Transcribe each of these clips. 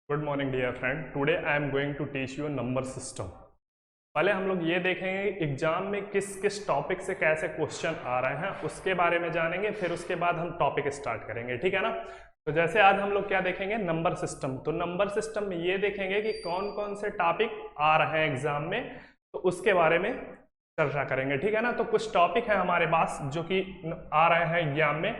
Good morning dear friend. Today I am going to teach you number system. पहले हम लोग ये देखेंगे एग्जाम में किस किस टॉपिक से कैसे क्वेश्चन आ रहे हैं, उसके बारे में जानेंगे। फिर उसके बाद हम टॉपिक स्टार्ट करेंगे, ठीक है ना। तो जैसे आज हम लोग क्या देखेंगे, नंबर सिस्टम। तो नंबर सिस्टम में ये देखेंगे कि कौन कौन से टॉपिक आ रहे हैं एग्जाम में, तो उसके बारे में चर्चा करेंगे, ठीक है ना। तो कुछ टॉपिक है हमारे पास जो कि आ रहे हैं एग्जाम में।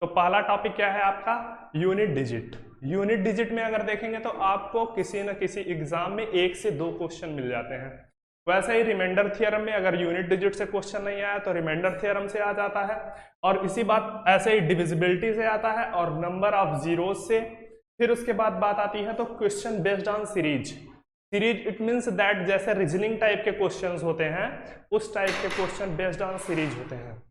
तो पहला टॉपिक क्या है आपका, यूनिट डिजिट। यूनिट डिजिट में अगर देखेंगे तो आपको किसी न किसी एग्जाम में 1 से 2 क्वेश्चन मिल जाते हैं। वैसे ही रिमाइंडर थ्योरम में अगर यूनिट डिजिट से क्वेश्चन नहीं आया तो रिमाइंडर थ्योरम से आ जाता है, और इसी बात ऐसे ही डिविजिबिलिटी से आता है और नंबर ऑफ जीरोज से। फिर उसके बाद बात आती है तो question based on series. Series it means that जैसे रीजनिंग टाइप के क्वेश्चन होते हैं, उस टाइप के क्वेश्चन बेस्ड ऑन सीरीज होते हैं।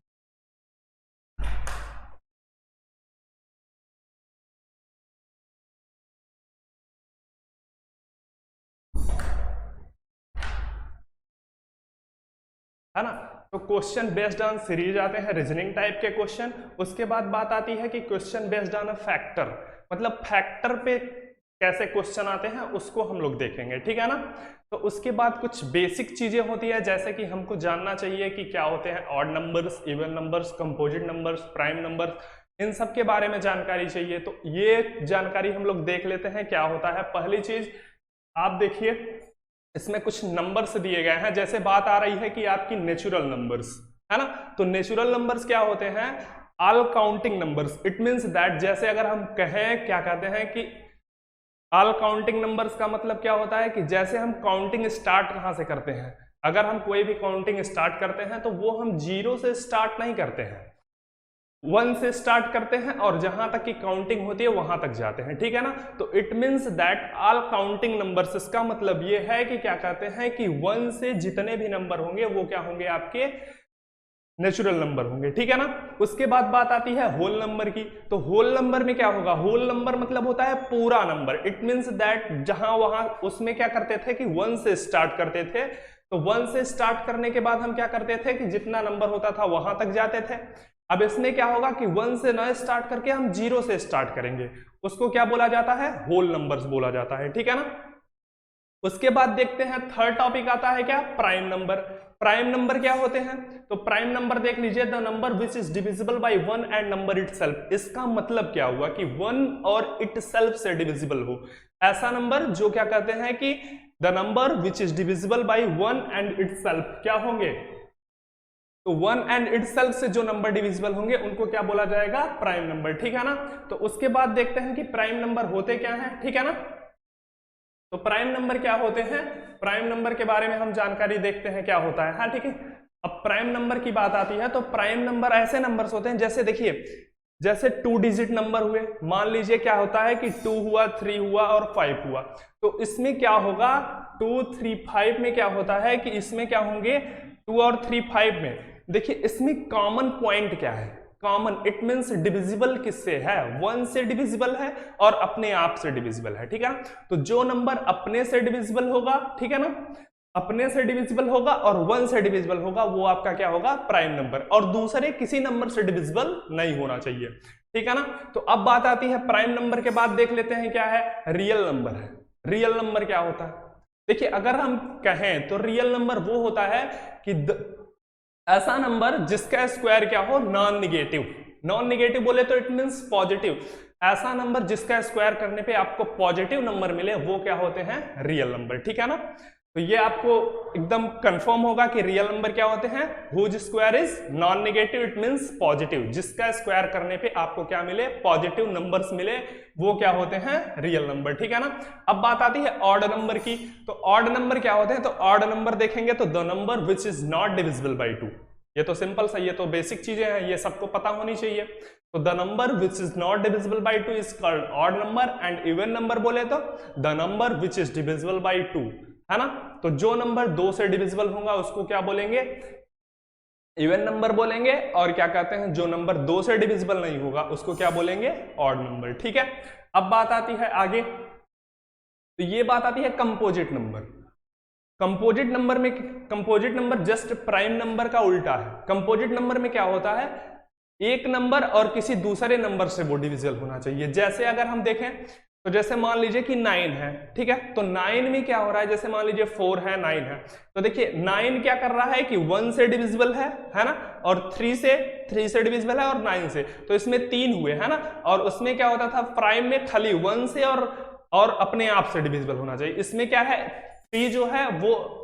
है ना। तो क्वेश्चन बेस्ड ऑन सीरीज आते हैं, रीजनिंग टाइप के क्वेश्चन। उसके बाद बात आती है कि question based on a factor, मतलब फैक्टर पे कैसे क्वेश्चन आते हैं उसको हम लोग देखेंगे, ठीक है ना। तो उसके बाद कुछ बेसिक चीजें होती है, जैसे कि हमको जानना चाहिए कि क्या होते हैं odd numbers, even numbers, composite numbers, prime numbers, इन सब के बारे में जानकारी चाहिए। तो ये जानकारी हम लोग देख लेते हैं क्या होता है। पहली चीज आप देखिए, इसमें कुछ नंबर्स दिए गए हैं। जैसे बात आ रही है कि आपकी नेचुरल नंबर्स, है ना। तो नेचुरल नंबर्स क्या होते हैं, all counting numbers. It means that जैसे अगर हम कहें, क्या कहते हैं कि ऑल काउंटिंग नंबर्स का मतलब क्या होता है कि जैसे हम काउंटिंग स्टार्ट कहां से करते हैं। अगर हम कोई भी काउंटिंग स्टार्ट करते हैं तो वो हम 0 से स्टार्ट नहीं करते हैं, 1 से स्टार्ट करते हैं और जहां तक की काउंटिंग होती है वहां तक जाते हैं, ठीक है ना। तो it means that all counting numbers, इसका मतलब ये है कि क्या कहते हैं कि 1 से जितने भी नंबर होंगे वो क्या होंगे, आपके नेचुरल नंबर होंगे, ठीक है ना। उसके बाद बात आती है होल नंबर की। तो होल नंबर में क्या होगा, होल नंबर मतलब होता है पूरा नंबर। इट मींस दैट जहां वहां उसमें क्या करते थे कि 1 से स्टार्ट करते थे। तो 1 से स्टार्ट करने के बाद हम क्या करते थे कि जितना नंबर होता था वहां तक जाते थे। अब इसमें क्या होगा कि 1 से न स्टार्ट करके हम 0 से स्टार्ट करेंगे, उसको क्या बोला जाता है, होल नंबर्स बोला जाता है, ठीक है ना। उसके बाद देखते हैं थर्ड टॉपिक आता है क्या, प्राइम नंबर। प्राइम नंबर क्या होते हैं, तो प्राइम नंबर देख लीजिए, the number which is divisible by 1 and number itself. इसका मतलब क्या हुआ कि 1 और इटसेल्फ से डिविजिबल हो, ऐसा नंबर जो क्या कहते हैं कि the number which is divisible by 1 and itself क्या होंगे, तो 1 एंड इटसेल्फ से जो नंबर डिविजिबल होंगे उनको क्या बोला जाएगा, प्राइम नंबर, ठीक है ना। तो उसके बाद देखते हैं कि प्राइम नंबर होते क्या हैं, ठीक है ना। तो प्राइम नंबर क्या होते हैं, प्राइम नंबर के बारे में हम जानकारी देखते हैं क्या होता है, हाँ ठीक है। अब प्राइम नंबर की बात आती है तो प्राइम नंबर ऐसे नंबर्स होते हैं, जैसे देखिए, जैसे 2 डिजिट नंबर हुए, मान लीजिए क्या होता है कि 2 हुआ, 3 हुआ और 5 हुआ। तो इसमें क्या होगा, 2, 3, 5 में क्या होता है कि इसमें क्या होंगे, 2 और 3, 5 में देखिए इसमें कॉमन पॉइंट क्या है, कॉमन इट मींस डिविजिबल किससे है, 1 से डिविजिबल है और अपने आप से डिविजिबल है, ठीक है ना। तो जो नंबर अपने से डिविजिबल होगा, ठीक है ना, अपने से डिविजिबल होगा और 1 से डिविजिबल होगा, वो आपका क्या होगा, प्राइम नंबर। और दूसरे किसी नंबर से डिविजिबल नहीं होना चाहिए, ठीक है ना। तो अब बात आती है प्राइम नंबर के बाद देख लेते हैं क्या है, रियल नंबर है। रियल नंबर क्या होता है, देखिए अगर हम कहें तो रियल नंबर वो होता है कि ऐसा नंबर जिसका स्क्वायर क्या हो, नॉन निगेटिव। नॉन निगेटिव बोले तो इट मींस पॉजिटिव। ऐसा नंबर जिसका स्क्वायर करने पे आपको पॉजिटिव नंबर मिले वो क्या होते हैं, रियल नंबर, ठीक है ना। तो ये आपको एकदम कंफर्म होगा कि रियल नंबर क्या होते हैं, whose square is non negative, it means positive. जिसका स्क्वायर करने पे आपको क्या मिले, पॉजिटिव नंबर्स मिले, वो क्या होते हैं, रियल नंबर, ठीक है ना। अब बात आती है ऑड नंबर की। तो ऑड नंबर क्या होते हैं, तो ऑड नंबर देखेंगे तो the number which is not divisible by 2। ये तो सिंपल सा, ये तो बेसिक चीजें हैं, ये सबको पता होनी चाहिए। तो the number which is not divisible by 2 is called odd number. And even number बोले तो the number which is divisible by 2, है ना। तो जो नंबर 2 से डिविजिबल होगा उसको क्या बोलेंगे, इवन नंबर बोलेंगे। और क्या कहते हैं, जो नंबर 2 से डिविजिबल नहीं होगा उसको क्या बोलेंगे, ऑड नंबर, ठीक है। अब बात आती है आगे, तो ये बात आती है कंपोजिट नंबर। कंपोजिट नंबर में, composite number just prime number का उल्टा है। कंपोजिट नंबर में क्या होता है, एक नंबर और किसी दूसरे नंबर से वो डिविजिबल होना चाहिए। जैसे अगर हम देखें तो जैसे मान लीजिए कि 9 है, ठीक है, तो 9 में क्या हो रहा है, जैसे मान लीजिए 4 है 9 है, तो देखिए 9 क्या कर रहा है कि 1 से डिविजिबल है ना, और 3 से डिविजिबल है, और 9 से, तो इसमें 3 हुए, है ना। और उसमें क्या होता था प्राइम में, खाली 1 से और अपने आप से डिविजिबल होना चाहिए। इसमें क्या है, 3 जो है वो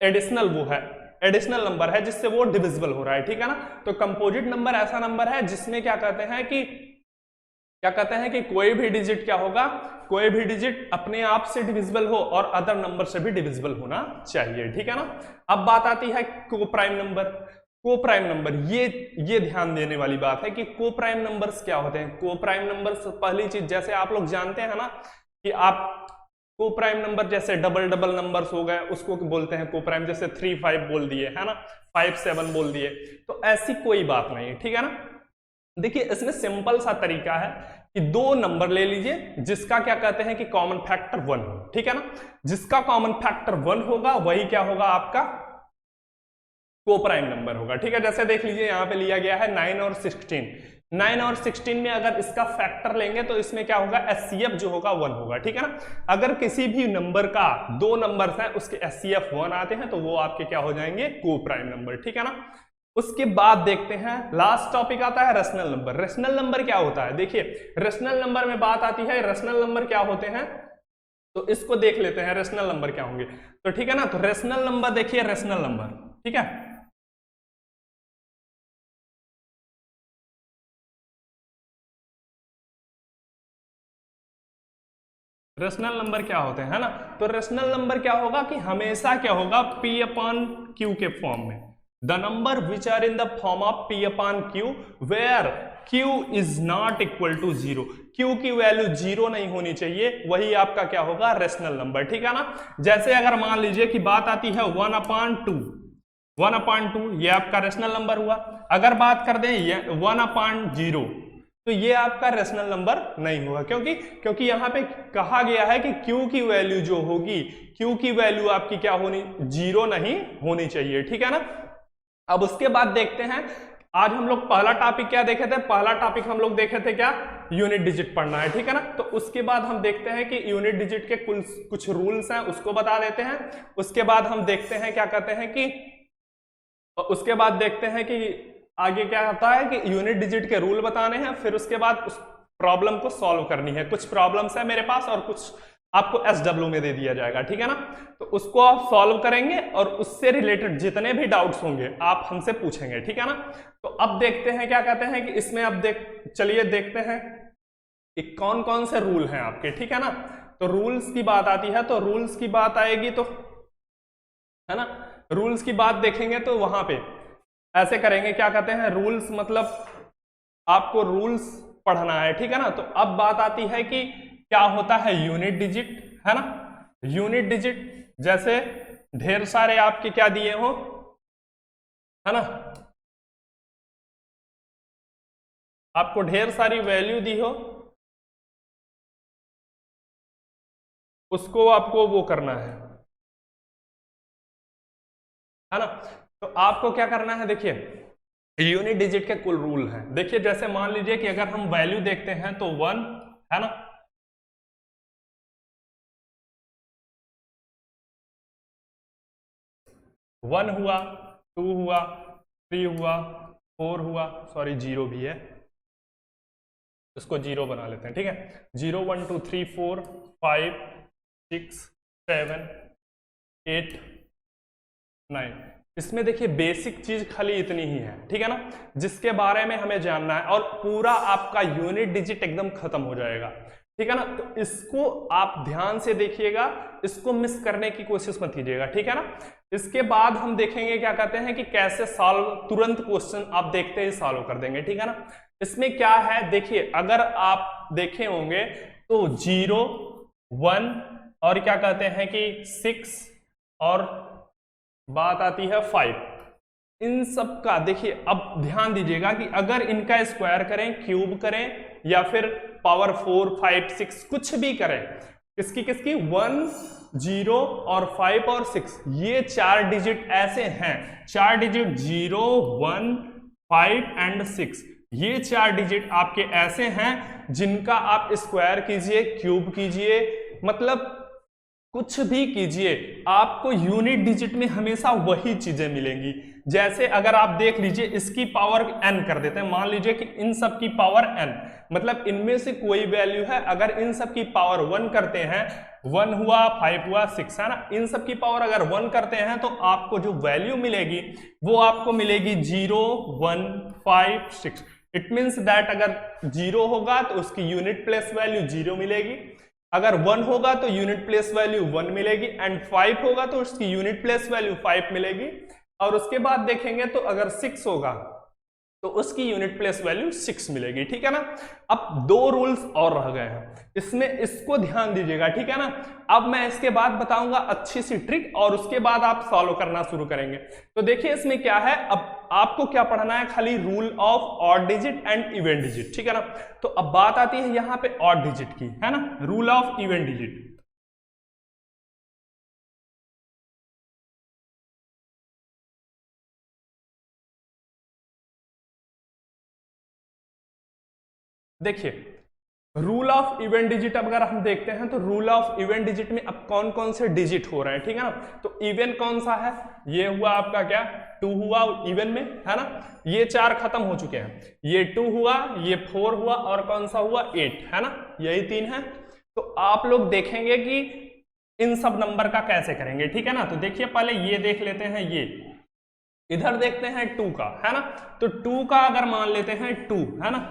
एडिशनल नंबर है जिससे वो डिविजिबल हो रहा है, ठीक है ना। तो कंपोजिट नंबर ऐसा नंबर है जिसमें क्या कहते हैं कि कोई भी डिजिट क्या होगा, कोई भी डिजिट अपने आप से डिविजिबल हो और अदर नंबर से भी डिविजिबल होना चाहिए, ठीक है ना। अब बात आती है कोप्राइम नंबर, ये ध्यान देने वाली बात है कि कोप्राइम नंबर्स क्या होते हैं। कोप्राइम नंबर्स, पहली चीज जैसे आप लोग जानते हैं ना कि आप कोप्राइम नंबर जैसे डबल नंबर्स हो गए उसको बोलते हैं कोप्राइम, जैसे 3 5 बोल दिए, है ना, 5 7 बोल दिए, तो ऐसी कोई बात नहीं है, ठीक है ना। देखिए इसमें सिंपल सा तरीका है कि 2 नंबर ले लीजिए जिसका क्या कहते हैं कि कॉमन फैक्टर 1 हो, ठीक है ना। जिसका कॉमन फैक्टर 1 होगा वही क्या होगा, आपका कोप्राइम नंबर होगा, ठीक है। जैसे देख लीजिए यहाँ पे लिया गया है 9 और 16 में अगर इसका फैक्टर लेंगे तो इसमें क्या होगा, एचसीएफ जो होगा 1 होगा, ठीक है ना। अगर किसी भी नंबर का 2 नंबर्स हैं उसके एचसीएफ 1 आते हैं तो वो आपके क्या हो जाएंगे, कोप्राइम नंबर, ठीक है ना। उसके बाद देखते हैं लास्ट टॉपिक आता है रेशनल नंबर। रेशनल नंबर क्या होता है, देखिए रेशनल नंबर में बात आती है रेशनल नंबर क्या होते हैं, तो इसको देख लेते हैं रेशनल नंबर क्या होंगे, तो ठीक है ना। तो रेशनल नंबर देखिए, रेशनल नंबर, ठीक है, रेशनल नंबर क्या होते हैं, है ना। तो रेशनल नंबर क्या होगा कि हमेशा क्या होगा, P अपॉन Q के फॉर्म में, the number which are in the form of P upon Q where Q is not equal to 0, Q की वैल्यू 0 नहीं होनी चाहिए, वही आपका क्या होगा, रेशनल नंबर, ठीक है ना। जैसे अगर मान लीजिए कि बात आती है 1/2 ये आपका रेशनल नंबर हुआ। अगर बात कर दें 1/0 तो ये आपका रेशनल नंबर नहीं होगा, क्योंकि यहां पे कहा गया है कि Q की वैल्यू जो होगी, Q की वैल्यू आपकी क्या होनी, 0 नहीं होनी चाहिए, ठीक है ना। अब उसके बाद देखते हैं, आज हम लोग पहला टॉपिक क्या देखे थे, पहला टॉपिक हम लोग देखे थे क्या, यूनिट डिजिट पढ़ना है, ठीक है ना। तो उसके बाद हम देखते हैं कि यूनिट डिजिट के कुछ रूल्स हैं उसको बता देते हैं। उसके बाद हम देखते हैं क्या कहते हैं कि, उसके बाद देखते हैं कि आगे क्या होता है कि यूनिट डिजिट के रूल बताने हैं, फिर उसके बाद उस प्रॉब्लम को सॉल्व करनी है। कुछ प्रॉब्लम्स है मेरे पास और कुछ आपको SW में दे दिया जाएगा, ठीक है ना। तो उसको आप सॉल्व करेंगे और उससे रिलेटेड जितने भी डाउट्स होंगे आप हमसे पूछेंगे, ठीक है ना। तो अब देखते हैं क्या कहते हैं कि इसमें अब चलिए देखते हैं कि कौन कौन से रूल हैं आपके, ठीक है ना। तो रूल्स की बात आती है, तो रूल्स की बात आएगी तो, है ना, रूल्स की बात देखेंगे तो वहां पे ऐसे करेंगे, क्या कहते हैं रूल्स, मतलब आपको रूल्स पढ़ना है, ठीक है ना। तो अब बात आती है कि क्या होता है यूनिट डिजिट, है ना। यूनिट डिजिट जैसे ढेर सारे आपके क्या दिए हो, है ना, आपको ढेर सारी वैल्यू दी हो, उसको आपको वो करना है ना। तो आपको क्या करना है, देखिए यूनिट डिजिट के कुल रूल हैं। देखिए जैसे मान लीजिए कि अगर हम वैल्यू देखते हैं तो 1, है ना, 1 हुआ, 2 हुआ, 3 हुआ, 4 हुआ, सॉरी 0 भी है, इसको 0 बना लेते हैं, ठीक है। 0 1 2 3 4 5 6 7 8 9, इसमें देखिए बेसिक चीज खाली इतनी ही है, ठीक है ना, जिसके बारे में हमें जानना है, और पूरा आपका यूनिट डिजिट एकदम खत्म हो जाएगा, ठीक है ना। तो इसको आप ध्यान से देखिएगा, इसको मिस करने की कोशिश मत कीजिएगा, ठीक है ना। इसके बाद हम देखेंगे क्या कहते हैं कि कैसे सॉल्व, तुरंत क्वेश्चन आप देखते ही सॉल्व कर देंगे, ठीक है ना। इसमें क्या है, देखिए अगर आप देखे होंगे तो 0 1 और क्या कहते हैं कि 6 और बात आती है 5, इन सब का देखिए अब ध्यान दीजिएगा कि अगर इनका स्क्वायर करें, क्यूब करें, या फिर पावर 4 5 6 कुछ भी करें, किसकी 1 0 और 5 और 6, ये 4 डिजिट ऐसे हैं, 4 डिजिट 0 1 5 एंड 6, ये 4 डिजिट आपके ऐसे हैं जिनका आप स्क्वायर कीजिए, क्यूब कीजिए, मतलब कुछ भी कीजिए, आपको यूनिट डिजिट में हमेशा वही चीजें मिलेंगी। जैसे अगर आप देख लीजिए, इसकी पावर n कर देते हैं, मान लीजिए कि इन सब की पावर n, मतलब इनमें से कोई वैल्यू है, अगर इन सब की पावर 1 करते हैं, 1 हुआ, 5 हुआ, 6 है ना, इन सब की पावर अगर 1 करते हैं तो आपको जो वैल्यू मिलेगी वो आपको मिलेगी 0, 1, 5, 6। इट मीन्स दैट अगर 0 होगा तो उसकी यूनिट प्लेस वैल्यू 0 मिलेगी, अगर 1 होगा तो यूनिट प्लेस वैल्यू 1 मिलेगी, एंड 5 होगा तो उसकी यूनिट प्लेस वैल्यू 5 मिलेगी, और उसके बाद देखेंगे तो अगर 6 होगा तो उसकी यूनिट प्लेस वैल्यू 6 मिलेगी। ठीक है ना। अब 2 रूल्स और रह गए हैं, इसमें इसको ध्यान दीजिएगा। ठीक है ना। अब मैं इसके बाद बताऊंगा अच्छी सी ट्रिक, और उसके बाद आप फॉलो करना शुरू करेंगे। तो देखिए इसमें क्या है, अब आपको क्या पढ़ना है, खाली rule of odd digit and even digit. ठीक है ना। तो अब बात आती है यहाँ पे ऑड डिजिट की, है ना, रूल ऑफ इवन डिजिट। देखिए रूल ऑफ इवन डिजिट अब अगर हम देखते हैं तो रूल ऑफ इवन डिजिट में अब कौन कौन से डिजिट हो रहे हैं, ठीक है ना। तो इवन कौन सा है, ये हुआ आपका क्या, 2 हुआ इवन में, है ना, ये 4 खत्म हो चुके हैं, ये 2 हुआ, ये 4 हुआ, और कौन सा हुआ 8, है ना, यही 3 है। तो आप लोग देखेंगे कि इन सब नंबर का कैसे करेंगे। ठीक है ना। तो देखिए पहले ये देख लेते हैं, ये इधर देखते हैं 2 का, है ना। तो 2 का अगर मान लेते हैं 2, है ना,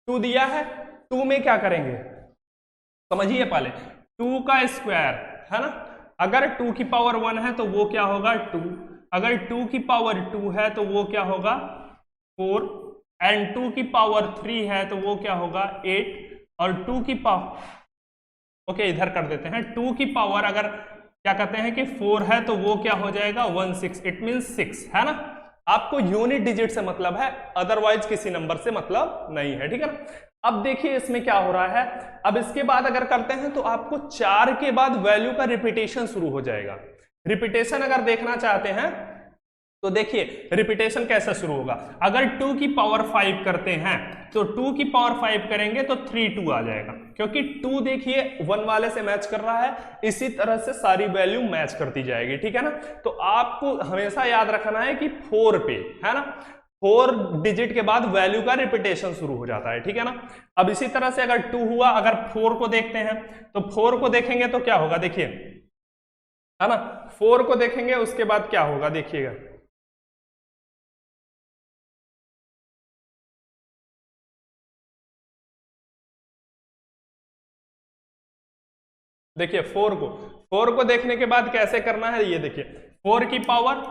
2 दिया है, 2 में क्या करेंगे समझिए, पहले 2 का स्क्वायर, है ना, अगर 2 की पावर 1 है तो वो क्या होगा 2, अगर 2 की पावर 2 है तो वो क्या होगा 4, एंड 2 की पावर 3 है तो वो क्या होगा 8, और 2 की पावर, ओके इधर कर देते हैं, 2 की पावर अगर क्या कहते हैं कि 4 है तो वो क्या हो जाएगा 16, इट मीन्स 6, है ना। आपको यूनिट डिजिट से मतलब है, अदरवाइज किसी नंबर से मतलब नहीं है। ठीक है ना। अब देखिए इसमें क्या हो रहा है, अब इसके बाद अगर करते हैं तो आपको 4 के बाद वैल्यू का रिपीटेशन शुरू हो जाएगा। रिपीटेशन अगर देखना चाहते हैं तो देखिए रिपीटेशन कैसे शुरू होगा, अगर 2 की पावर 5 करते हैं तो 2 की पावर 5 करेंगे तो 3 2 आ जाएगा, क्योंकि 2 देखिए 1 वाले से मैच कर रहा है, इसी तरह से सारी वैल्यू मैच करती जाएगी। ठीक है ना। तो आपको हमेशा याद रखना है कि 4 पे, है ना, 4 डिजिट के बाद वैल्यू का रिपीटेशन शुरू हो जाता है। ठीक है ना। अब इसी तरह से अगर 2 हुआ, अगर 4 को देखते हैं तो 4 को देखेंगे तो क्या होगा, देखिए, है ना, 4 को देखेंगे उसके बाद क्या होगा देखिएगा, देखिए 4 को देखने के बाद कैसे करना है, ये देखिए 4 की पावर,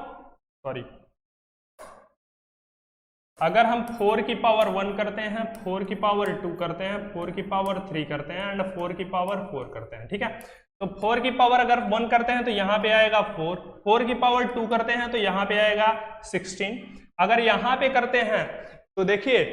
सॉरी, अगर हम 4 की पावर 1 करते हैं, 4 की पावर 2 करते हैं, 4 की पावर 3 करते हैं, एंड 4 की पावर 4 करते हैं। ठीक है। तो 4 की पावर अगर 1 करते हैं तो यहां पे आएगा 4, 4 की पावर 2 करते हैं तो यहां पे आएगा 16, अगर यहां पे करते हैं तो देखिए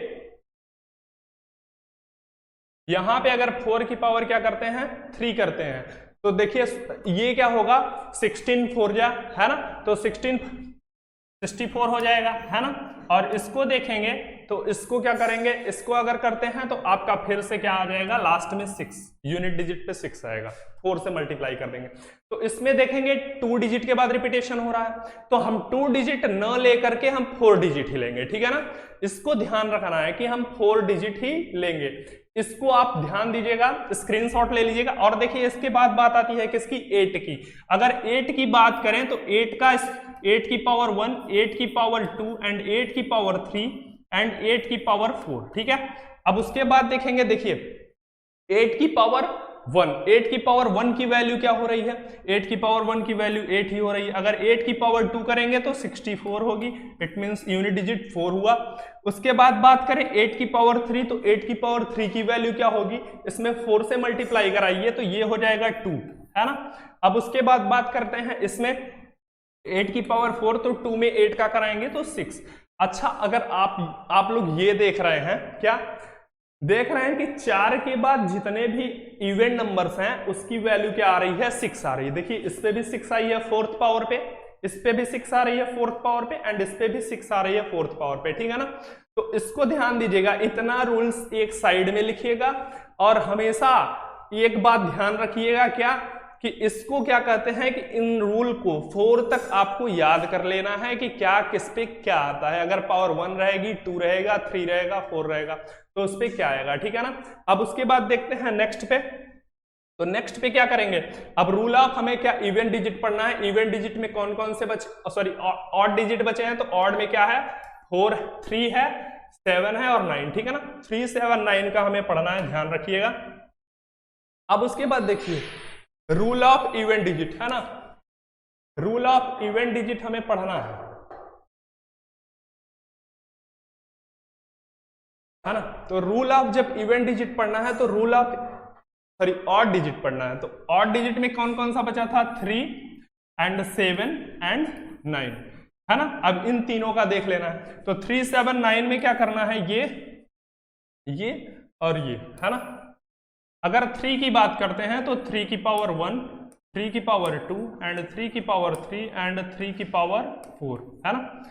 यहां पे अगर 4 की पावर क्या करते हैं 3 करते हैं तो देखिए ये क्या होगा 16 4 जा, है ना, तो 64 हो जाएगा, है ना। और इसको देखेंगे तो इसको क्या करेंगे, इसको अगर करते हैं तो आपका फिर से क्या आ जाएगा, लास्ट में 6, यूनिट डिजिट पे 6 आएगा, 4 से मल्टीप्लाई कर देंगे। तो इसमें देखेंगे 2 डिजिट के बाद रिपीटेशन हो रहा है, तो हम 2 डिजिट न लेकर के हम 4 डिजिट ही लेंगे। ठीक है ना। इसको ध्यान रखना है कि हम 4 डिजिट ही लेंगे, इसको आप ध्यान दीजिएगा, स्क्रीनशॉट ले लीजिएगा। और देखिए इसके बाद बात आती है किसकी, 8 की। अगर 8 की बात करें तो 8 की पावर 1, 8 की पावर 2, एंड 8 की पावर 3, एंड 8 की पावर 4। ठीक है। अब उसके बाद देखेंगे, देखिए 8 की पावर 1, 8 की पावर 1 की वैल्यू क्या हो रही है, 8 की पावर 1 की वैल्यू 8 ही हो रही है, अगर 8 की पावर 2 करेंगे तो 64 होगी, इट मींस यूनिट डिजिट 4 हुआ। उसके बाद बात करें 8 की पावर 3, तो 8 की पावर 3 की वैल्यू क्या होगी, इसमें 4 से मल्टीप्लाई कराइए तो ये हो जाएगा 2, है ना। अब उसके बाद बात करते हैं इसमें 8 की पावर 4, तो 2 में 8 का कराएंगे तो 6। अच्छा, अगर आप लोग ये देख रहे हैं, क्या देख रहे हैं कि 4 के बाद जितने भी इवन नंबर्स हैं उसकी वैल्यू क्या आ रही है, 6 आ रही है। देखिए इस पे भी 6 आई है 4th पावर पे, इस पे भी 6 आ रही है 4th पावर पे, एंड इस पे भी 6 आ रही है 4th पावर पे। ठीक है ना। तो इसको ध्यान दीजिएगा, इतना रूल्स एक साइड में लिखिएगा और हमेशा एक बात ध्यान रखिएगा क्या कि इसको क्या कहते हैं कि इन रूल को 4 तक आपको याद कर लेना है कि क्या किस पे क्या आता है। अगर पावर 1 रहेगी, 2 रहेगा, 3 रहेगा, 4 रहेगा तो उस पे क्या आएगा, ठीक है ना। अब उसके बाद देखते हैं नेक्स्ट पे। तो नेक्स्ट पे क्या करेंगे, अब रूल ऑफ हमें क्या इवन डिजिट पढ़ना है। इवन डिजिट में कौन कौन से ऑड डिजिट बचे हैं, तो ऑड में क्या है 4, 3 है, 7 है और 9, ठीक है ना। 3, 7, 9 का हमें पढ़ना है, ध्यान रखिएगा। अब उसके बाद देखिए रूल ऑफ इवन डिजिट है ना, रूल ऑफ इवन डिजिट हमें पढ़ना है ना। तो रूल ऑफ जब इवन डिजिट पढ़ना है तो रूल ऑफ ऑड डिजिट पढ़ना है। तो ऑड डिजिट में कौन कौन सा बचा था, 3 एंड 7 एंड 9 है ना। अब इन तीनों का देख लेना है। तो 3, 7, 9 में क्या करना है, ये और ये है ना। अगर 3 की बात करते हैं तो 3 की पावर 1, 3 की पावर 2 एंड 3 की पावर 3 एंड 3 की पावर 4 है ना।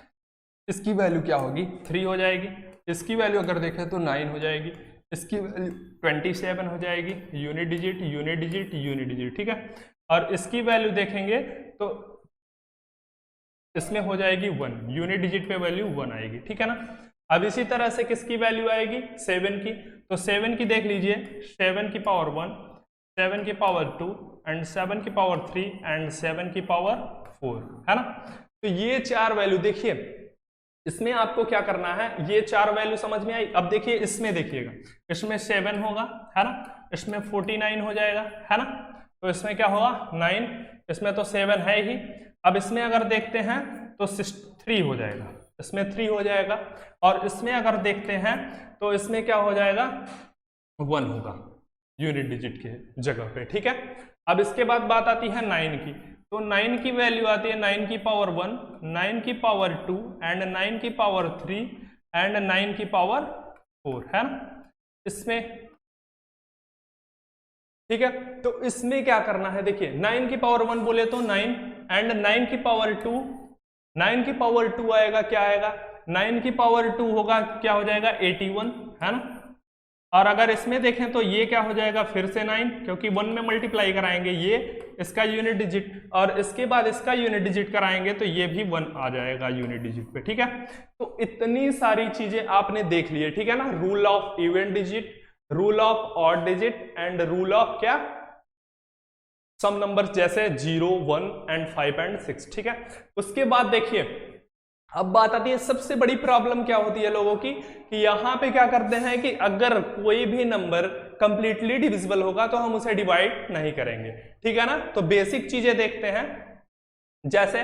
इसकी वैल्यू क्या होगी, 3 हो जाएगी। इसकी वैल्यू अगर देखें तो 9 हो जाएगी। इसकी वैल्यू 27 हो जाएगी, unit digit unit digit unit digit, ठीक है। और इसकी वैल्यू देखेंगे तो इसमें हो जाएगी 1, यूनिट डिजिट पे वैल्यू 1 आएगी, ठीक है ना। अब इसी तरह से किसकी वैल्यू आएगी, 7 की। तो 7 की देख लीजिए, 7 की पावर 1, 7 की पावर 2 एंड 7 की पावर 3 एंड 7 की पावर 4 है ना। तो ये 4 वैल्यू देखिए, इसमें आपको क्या करना है, ये 4 वैल्यू समझ में आई। अब देखिए इसमें देखिएगा, इसमें 7 होगा है ना, इसमें 49 हो जाएगा है ना। तो इसमें क्या होगा 9, इसमें तो 7 है ही। अब इसमें अगर देखते हैं तो 3 हो जाएगा, इसमें 3 हो जाएगा। और इसमें अगर देखते हैं तो इसमें क्या हो जाएगा, 1 होगा यूनिट डिजिट के जगह पे, ठीक है। अब इसके बाद बात आती है 9 की। तो 9 की वैल्यू आती है 9 की पावर 1, 9 की पावर 2 एंड 9 की पावर 3 एंड 9 की पावर 4 है ना इसमें, ठीक है। तो इसमें क्या करना है, देखिए 9 की पावर 1 बोले तो 9 एंड 9 की पावर 2, 9 की पावर 2 आएगा, क्या आएगा 9 की पावर 2 होगा, क्या हो जाएगा 81 है ना। और अगर इसमें देखें तो ये क्या हो जाएगा फिर से 9, क्योंकि 1 में मल्टीप्लाई कराएंगे ये इसका यूनिट डिजिट और इसके बाद इसका यूनिट डिजिट कराएंगे तो ये भी 1 आ जाएगा यूनिट डिजिट पे, ठीक है। तो इतनी सारी चीजें आपने देख ली है, ठीक है ना। Rule of even digit, rule of odd digit and rule of क्या सम नंबर्स जैसे 0, 1 एंड 5 एंड 6, ठीक है। उसके बाद देखिए अब बात आती है सबसे बड़ी प्रॉब्लम क्या होती है लोगों की, कि यहां पे क्या करते हैं कि अगर कोई भी नंबर कंप्लीटली डिविजिबल होगा तो हम उसे डिवाइड नहीं करेंगे, ठीक है ना। तो बेसिक चीजें देखते हैं, जैसे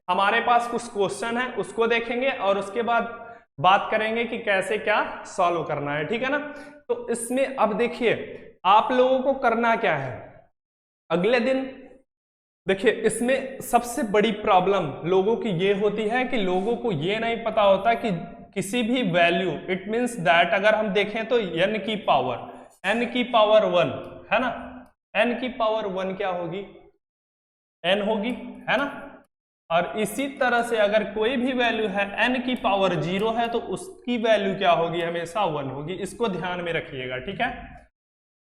हमारे पास कुछ क्वेश्चन है उसको देखेंगे और उसके बाद बात करेंगे कि कैसे क्या सॉल्व करना है, ठीक है ना। तो इसमें अब देखिए आप लोगों को करना क्या है, अगले दिन देखिए इसमें सबसे बड़ी प्रॉब्लम लोगों की ये होती है कि लोगों को ये नहीं पता होता कि किसी भी वैल्यू, इट मींस दैट अगर हम देखें तो n की पावर 1 है ना, n की पावर 1 क्या होगी, n होगी है ना। और इसी तरह से अगर कोई भी वैल्यू है n की पावर 0 है तो उसकी वैल्यू क्या होगी, हमेशा 1 होगी। इसको ध्यान में रखिएगा, ठीक है।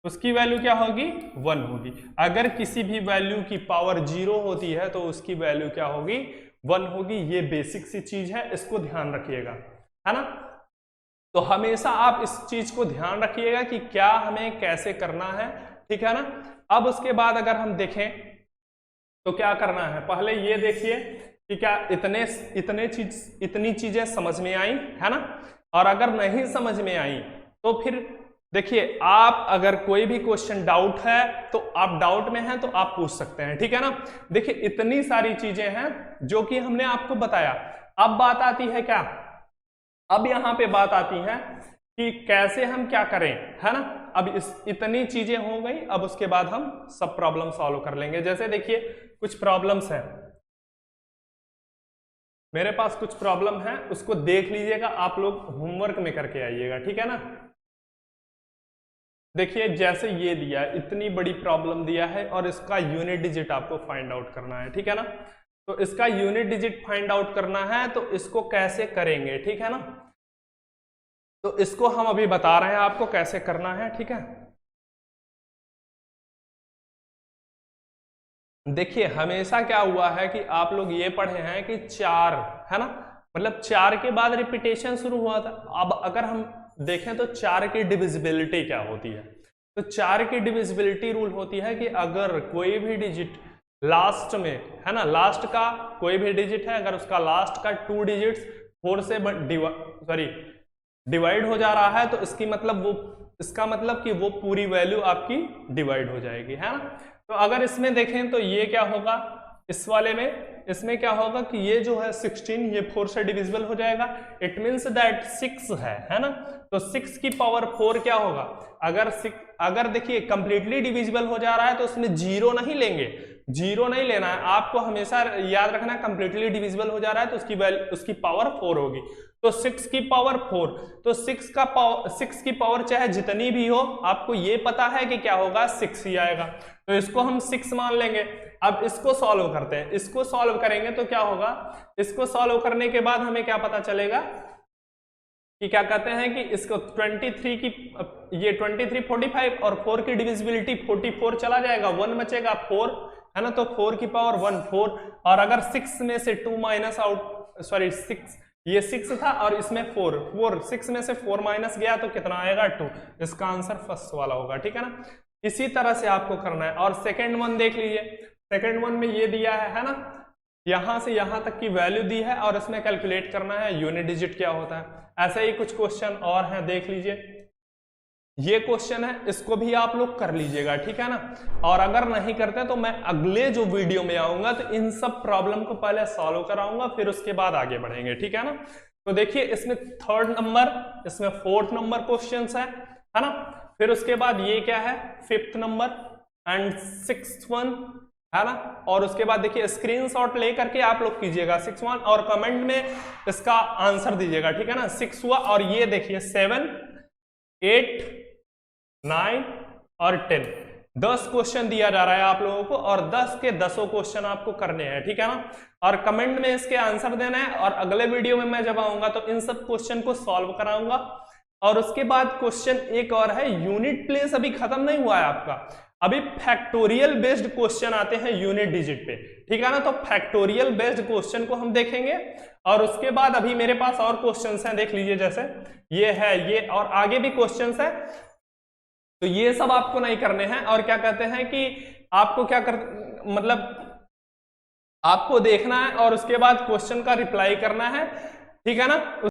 उसकी वैल्यू क्या होगी 1 होगी। अगर किसी भी वैल्यू की पावर 0 होती है तो उसकी वैल्यू क्या होगी 1 होगी। ये बेसिक सी चीज है, इसको ध्यान रखिएगा है ना। तो हमेशा आप इस चीज को ध्यान रखिएगा कि क्या हमें कैसे करना है, ठीक है ना। अब उसके बाद अगर हम देखें तो क्या करना है, पहले ये देखिए कि क्या इतनी चीजें समझ में आई है ना। और अगर नहीं समझ में आई तो फिर देखिए आप अगर कोई भी क्वेश्चन डाउट है तो आप डाउट में हैं तो आप पूछ सकते हैं, ठीक है ना। देखिए इतनी सारी चीजें हैं जो कि हमने आपको बताया। अब बात आती है क्या, अब यहां पे बात आती है कि कैसे हम क्या करें, है ना। अब इतनी चीजें हो गई, अब उसके बाद हम सब प्रॉब्लम सॉल्व कर लेंगे। जैसे देखिए कुछ प्रॉब्लम्स हैं, मेरे पास कुछ प्रॉब्लम है, उसको देख लीजिएगा, आप लोग होमवर्क में करके आइएगा, ठीक है ना। देखिए जैसे ये दिया है, इतनी बड़ी प्रॉब्लम दिया है और इसका यूनिट डिजिट आपको फाइंड आउट करना है, ठीक है ना। तो इसका यूनिट डिजिट फाइंड आउट करना है तो इसको कैसे करेंगे, ठीक है ना। तो इसको हम अभी बता रहे हैं आपको कैसे करना है, ठीक है। देखिए हमेशा क्या हुआ है कि आप लोग ये पढ़े हैं कि 4 है ना, मतलब 4 के बाद रिपीटेशन शुरू हुआ था। अब अगर हम देखें तो 4 की डिविजिबिलिटी क्या होती है, तो 4 की डिविजिबिलिटी रूल होती है कि अगर कोई भी डिजिट लास्ट में है ना, लास्ट का कोई भी डिजिट है, अगर उसका लास्ट का 2 डिजिट्स 4 से डिवाइड हो जा रहा है, तो इसका मतलब कि वो पूरी वैल्यू आपकी डिवाइड हो जाएगी, है ना। तो अगर इसमें देखें तो ये क्या होगा, इस वाले में इसमें क्या होगा कि ये जो है 16 ये 4 से डिविजिबल हो जाएगा। इट मीन्स दैट 6 है ना, तो 6 की पावर 4 क्या होगा, अगर देखिए कंप्लीटली डिविजिबल हो जा रहा है तो उसमें जीरो नहीं लेंगे, जीरो नहीं लेना है आपको, हमेशा याद रखना कंप्लीटली डिविजिबल हो जा रहा है तो उसकी पावर 4 होगी। तो 6 की पावर 4, तो 6 की पावर चाहे जितनी भी हो, आपको ये पता है कि क्या होगा, 6 ही आएगा, तो इसको हम 6 मान लेंगे। अब इसको सॉल्व करते हैं, इसको सॉल्व करेंगे तो क्या होगा, इसको सॉल्व करने के बाद हमें क्या पता चलेगा कि क्या कहते हैं कि इसको 23 की ये 23 45 और 4 की डिविजिबिलिटी 44 चला जाएगा, 1 बचेगा 4 है ना, तो 4 की पावर 1 4, और अगर 6 में से 2 माइनस आउट, सॉरी 6 ये 6 था और इसमें 4 6 में से 4 माइनस गया तो कितना आएगा 2, इसका आंसर फर्स्ट वाला होगा, ठीक है ना। इसी तरह से आपको करना है। और सेकेंड वन देख लीजिए, सेकेंड वन में ये दिया है ना, यहां से यहां तक की वैल्यू दी है और इसमें कैलकुलेट करना है यूनिट डिजिट क्या होता है। ऐसे ही कुछ क्वेश्चन और हैं, देख लीजिए ये क्वेश्चन है, इसको भी आप लोग कर लीजिएगा, ठीक है ना। और अगर नहीं करते तो मैं अगले जो वीडियो में आऊंगा तो इन सब प्रॉब्लम को पहले सॉल्व कराऊंगा, फिर उसके बाद आगे बढ़ेंगे, ठीक है ना। तो देखिए इसमें 3rd नंबर, इसमें 4th नंबर क्वेश्चन है ना, फिर उसके बाद ये क्या है 5th number and 6th one है ना। और उसके बाद देखिए स्क्रीनशॉट लेकर के आप लोग कीजिएगा 6 1 और कमेंट में इसका आंसर दीजिएगा, ठीक है ना। 6 हुआ और ये देखिए 7 8 9 और 10, 10 क्वेश्चन दिया जा रहा है आप लोगों को और 10 के 10 क्वेश्चन आपको करने हैं, ठीक है ना। और कमेंट में इसके आंसर देना है और अगले वीडियो में मैं जब आऊंगा तो इन सब क्वेश्चन को सॉल्व कराऊंगा। और उसके बाद क्वेश्चन एक और है, यूनिट प्लेस अभी खत्म नहीं हुआ है आपका, अभी फैक्टोरियल बेस्ड क्वेश्चन आते हैं यूनिट डिजिट पे, ठीक है ना। तो फैक्टोरियल बेस्ड क्वेश्चन को हम देखेंगे और उसके बाद अभी मेरे पास और क्वेश्चंस हैं, देख लीजिए जैसे ये है, ये और आगे भी क्वेश्चंस है, तो ये सब आपको नहीं करने हैं। और क्या कहते हैं कि आपको क्या कर मतलब आपको देखना है और उसके बाद क्वेश्चन का रिप्लाई करना है, ठीक है ना।